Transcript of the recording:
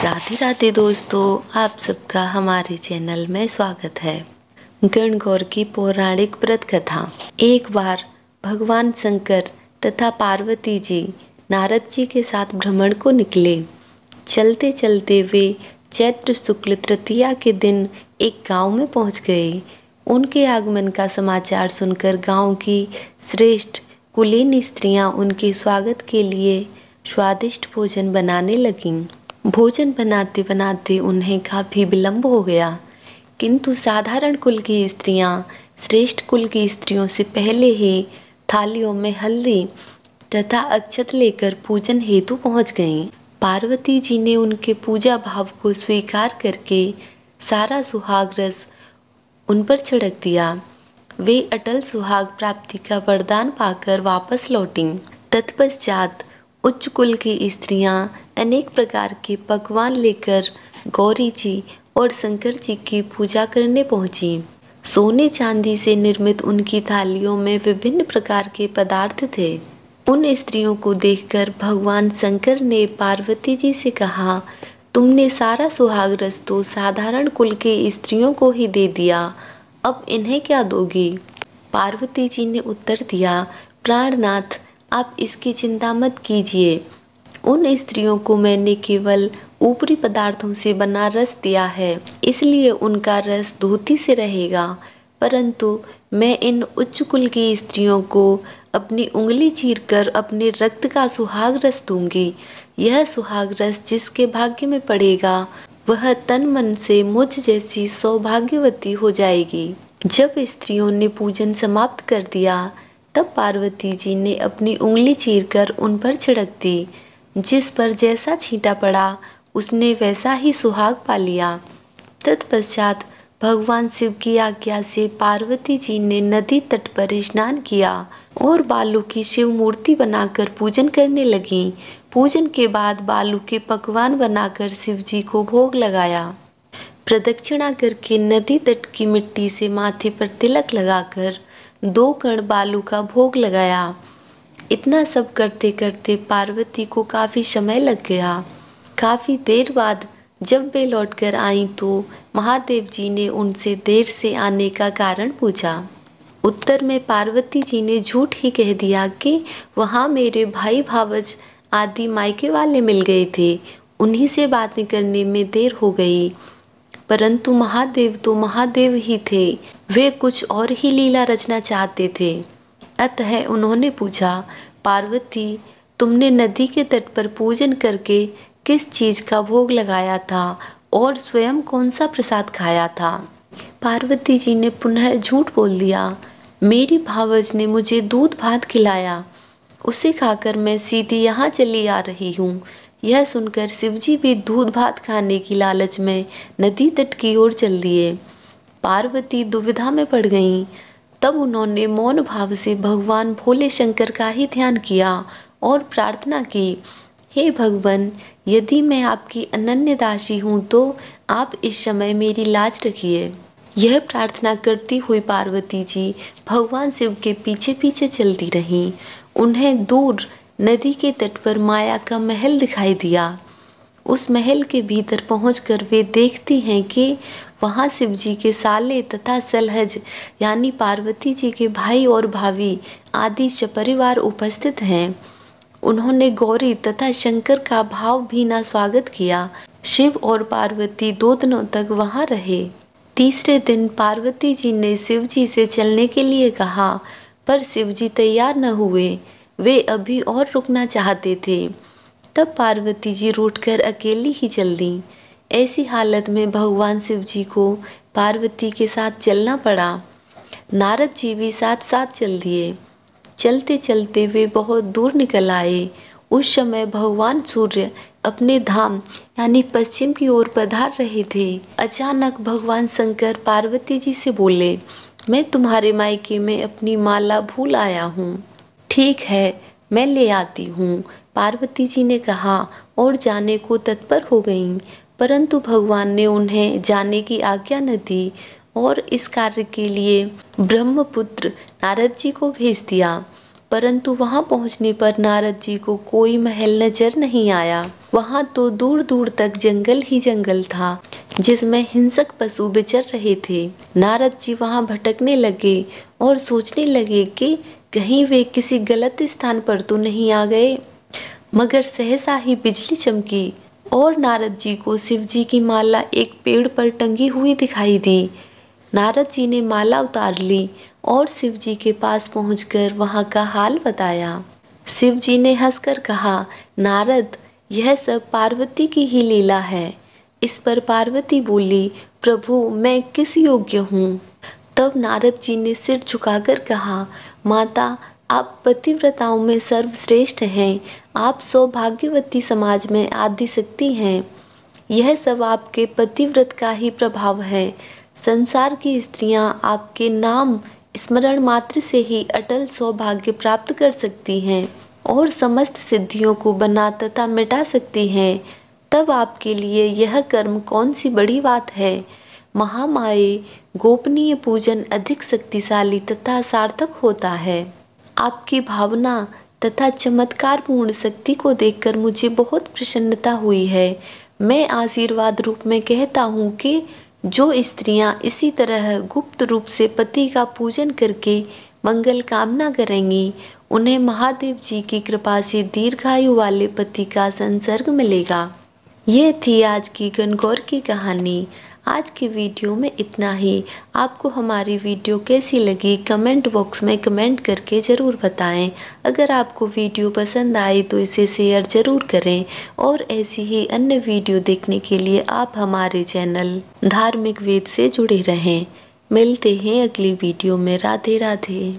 राधे राधे दोस्तों, आप सबका हमारे चैनल में स्वागत है। गणगौर की पौराणिक व्रत कथा। एक बार भगवान शंकर तथा पार्वती जी नारद जी के साथ भ्रमण को निकले। चलते चलते वे चैत्र शुक्ल तृतीया के दिन एक गांव में पहुंच गए। उनके आगमन का समाचार सुनकर गांव की श्रेष्ठ कुलीन स्त्रियां उनके स्वागत के लिए स्वादिष्ट भोजन बनाने लगीं। भोजन बनाते बनाते उन्हें काफ़ी विलंब हो गया, किंतु साधारण कुल की स्त्रियां श्रेष्ठ कुल की स्त्रियों से पहले ही थालियों में हल्दी तथा अक्षत लेकर पूजन हेतु पहुंच गईं। पार्वती जी ने उनके पूजा भाव को स्वीकार करके सारा सुहाग रस उन पर छिड़क दिया। वे अटल सुहाग प्राप्ति का वरदान पाकर वापस लौटीं। तत्पश्चात उच्च कुल की स्त्रियां अनेक प्रकार के पकवान लेकर गौरी जी और शंकर जी की पूजा करने पहुंची। सोने चांदी से निर्मित उनकी थालियों में विभिन्न प्रकार के पदार्थ थे। उन स्त्रियों को देखकर भगवान शंकर ने पार्वती जी से कहा, तुमने सारा सुहाग रस तो साधारण कुल के स्त्रियों को ही दे दिया, अब इन्हें क्या दोगी? पार्वती जी ने उत्तर दिया, प्राणनाथ, आप इसकी चिंता मत कीजिए। उन स्त्रियों को मैंने केवल ऊपरी पदार्थों से बना रस दिया है, इसलिए उनका रस धोती से रहेगा, परंतु मैं इन उच्च कुल की स्त्रियों को अपनी उंगली चीरकर अपने रक्त का सुहाग रस दूंगी। यह सुहाग रस जिसके भाग्य में पड़ेगा वह तन मन से मुझ जैसी सौभाग्यवती हो जाएगी। जब स्त्रियों ने पूजन समाप्त कर दिया, तब पार्वती जी ने अपनी उंगली चीरकर उन पर छिड़क दी। जिस पर जैसा छींटा पड़ा उसने वैसा ही सुहाग पा लिया। तत्पश्चात भगवान शिव की आज्ञा से पार्वती जी ने नदी तट पर स्नान किया और बालू की शिव मूर्ति बनाकर पूजन करने लगीं। पूजन के बाद बालू के पकवान बनाकर शिव जी को भोग लगाया। प्रदक्षिणा करके नदी तट की मिट्टी से माथे पर तिलक लगाकर 2 कण बालू का भोग लगाया। इतना सब करते करते पार्वती को काफ़ी समय लग गया। काफ़ी देर बाद जब वे लौटकर आईं तो महादेव जी ने उनसे देर से आने का कारण पूछा। उत्तर में पार्वती जी ने झूठ ही कह दिया कि वहाँ मेरे भाई भावज आदि मायके वाले मिल गए थे, उन्हीं से बातें करने में देर हो गई। परंतु महादेव तो महादेव ही थे, वे कुछ और ही लीला रचना चाहते थे। अतः उन्होंने पूछा, पार्वती, तुमने नदी के तट पर पूजन करके किस चीज़ का भोग लगाया था और स्वयं कौन सा प्रसाद खाया था? पार्वती जी ने पुनः झूठ बोल दिया, मेरी भावज ने मुझे दूध भात खिलाया, उसे खाकर मैं सीधी यहाँ चली आ रही हूँ। यह सुनकर शिवजी भी दूध भात खाने की लालच में नदी तट की ओर चल दिए। पार्वती दुविधा में पड़ गईं। तब उन्होंने मौन भाव से भगवान भोले शंकर का ही ध्यान किया और प्रार्थना की, हे भगवान, यदि मैं आपकी अनन्य दासी हूँ तो आप इस समय मेरी लाज रखिए। यह प्रार्थना करती हुई पार्वती जी भगवान शिव के पीछे पीछे चलती रहीं। उन्हें दूर नदी के तट पर माया का महल दिखाई दिया। उस महल के भीतर पहुंचकर वे देखती हैं कि वहाँ शिव जी के साले तथा सलहज यानी पार्वती जी के भाई और भाभी आदि सपरिवार उपस्थित हैं। उन्होंने गौरी तथा शंकर का भाव भीना स्वागत किया। शिव और पार्वती 2 दिनों तक वहाँ रहे। तीसरे दिन पार्वती जी ने शिव जी से चलने के लिए कहा, पर शिव जी तैयार न हुए, वे अभी और रुकना चाहते थे। तब पार्वती जी रूठकर अकेली ही चल दी। ऐसी हालत में भगवान शिव जी को पार्वती के साथ चलना पड़ा। नारद जी भी साथ साथ चल दिए। चलते चलते वे बहुत दूर निकल आए। उस समय भगवान सूर्य अपने धाम यानी पश्चिम की ओर पधार रहे थे। अचानक भगवान शंकर पार्वती जी से बोले, मैं तुम्हारे मायके में अपनी माला भूल आया हूँ। ठीक है, मैं ले आती हूँ, पार्वती जी ने कहा और जाने को तत्पर हो गईं। परंतु भगवान ने उन्हें जाने की आज्ञा न दी और इस कार्य के लिए ब्रह्मपुत्र नारद जी को भेज दिया। परंतु वहां पहुंचने पर नारद जी को कोई महल नजर नहीं आया। वहां तो दूर दूर तक जंगल ही जंगल था, जिसमें हिंसक पशु विचर रहे थे। नारद जी वहां भटकने लगे और सोचने लगे कि कहीं वे किसी गलत स्थान पर तो नहीं आ गए। मगर सहसा ही बिजली चमकी और नारद जी को शिव जी की माला एक पेड़ पर टंगी हुई दिखाई दी। नारद जी ने माला उतार ली और शिव जी के पास पहुंचकर वहां का हाल बताया। शिव जी ने हंसकर कहा, नारद, यह सब पार्वती की ही लीला है। इस पर पार्वती बोली, प्रभु, मैं किस योग्य हूँ? तब नारद जी ने सिर झुकाकर कहा, माता, आप पतिव्रताओं में सर्वश्रेष्ठ हैं। आप सौभाग्यवती समाज में आदि शक्ति हैं। यह सब आपके पतिव्रत का ही प्रभाव है। संसार की स्त्रियां आपके नाम स्मरण मात्र से ही अटल सौभाग्य प्राप्त कर सकती हैं और समस्त सिद्धियों को बना तथा मिटा सकती हैं। तब आपके लिए यह कर्म कौन सी बड़ी बात है? महामाये गोपनीय पूजन अधिक शक्तिशाली तथा सार्थक होता है। आपकी भावना तथा चमत्कारपूर्ण शक्ति को देखकर मुझे बहुत प्रसन्नता हुई है। मैं आशीर्वाद रूप में कहता हूँ कि जो स्त्रियां इसी तरह गुप्त रूप से पति का पूजन करके मंगल कामना करेंगी, उन्हें महादेव जी की कृपा से दीर्घायु वाले पति का संसर्ग मिलेगा। ये थी आज की गणगौर की कहानी। आज की वीडियो में इतना ही। आपको हमारी वीडियो कैसी लगी कमेंट बॉक्स में कमेंट करके ज़रूर बताएं। अगर आपको वीडियो पसंद आई तो इसे शेयर ज़रूर करें और ऐसी ही अन्य वीडियो देखने के लिए आप हमारे चैनल धार्मिक वेद से जुड़े रहें। मिलते हैं अगली वीडियो में। राधे राधे।